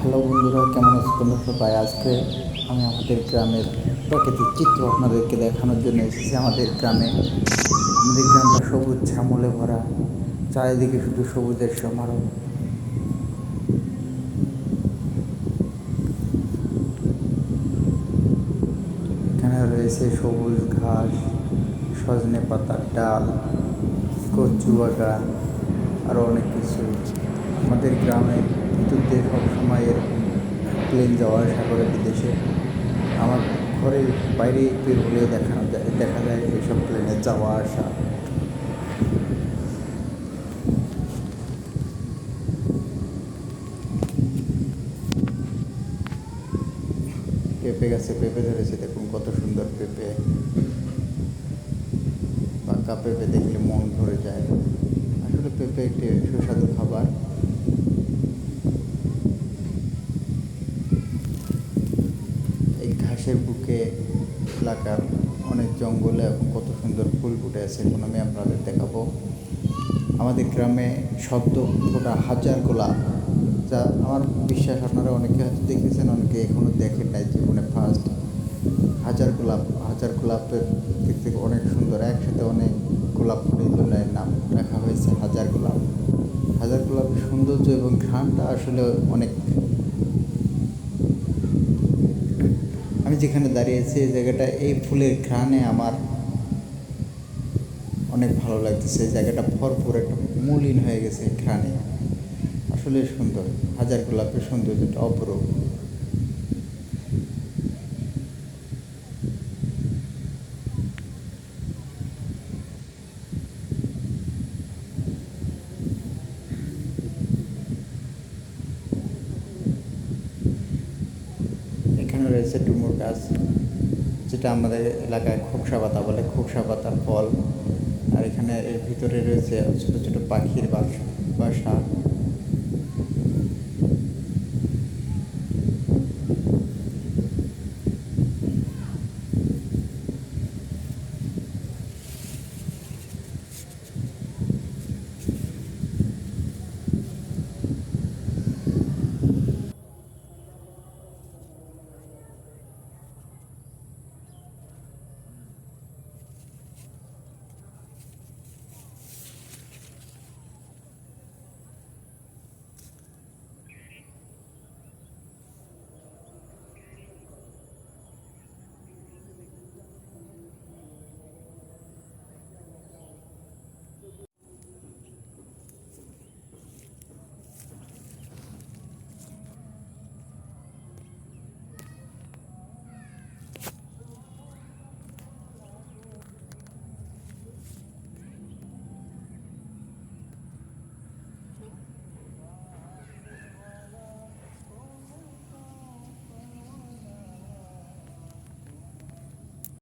Hello বন্ধুরা, কেমন আছো তোমরা সবাই? আজকে আমি আমাদের গ্রামের প্রাকৃতিক চিত্র আপনাদেরকে দেখানোর জন্য এসেছি। আমাদের গ্রামটা সবুজ শ্যামলে ভরা, চারিদিকে শুধু সবুজের সমারোহ। এখানে রয়েছে সবুজ ঘাস, সজনে পাতার ডাল, কচু বাগান, আরও অনেক কিছু। আমাদের গ্রামের ভিতর দিয়ে সবসময় এরকম প্লেন যাওয়া আসা করে বিদেশে। আমার ঘরের বাইরে বের হলে দেখা যায় এইসব প্লেনের যাওয়া আসা। পেঁপে গাছে পেঁপে ধরেছে, দেখুন কত সুন্দর পেঁপে। পাকা পেঁপে দেখলে মন ভরে যায়। আসলে পেঁপে একটি সুস্বাদু খাবার। এই ঘাসের বুকে এলাকার অনেক জঙ্গলে এখন কত সুন্দর ফুল ফুটে আছে, এখন আমি আপনাদের দেখাবো। আমাদের গ্রামে সদ্য ফোটা হাজার গোলাপ, যা আমার বিশ্বাস আপনারা অনেকে হয়তো দেখেছেন, অনেকে এখনও দেখেন নাই, জীবনে ফার্স্ট। হাজার গোলাপের দিক থেকে অনেক সুন্দর, একসাথে অনেক গোলাপ ফুল, এই জন্য এর নাম রাখা হয়েছে হাজার গোলাপ। হাজার গোলাপের সৌন্দর্য এবং ঘ্রাণটা আসলে অনেক। আমি যেখানে দাঁড়িয়েছি এই জায়গাটা, এই ফুলের ঘ্রাণে আমার অনেক ভালো লাগতেছে। এই জায়গাটা ভরপুর একটা মলিন হয়ে গেছে ঘ্রাণে। আসলে সুন্দর, হাজার গোলাপের সৌন্দর্যটা অপরূপ। এখানে রয়েছে ডুমুর গাছ, যেটা আমাদের এলাকায় খোকসা পাতা বলে, খোকসা পাতার ফল। আর এখানে এর ভিতরে রয়েছে ছোটো ছোটো পাখির বাসা।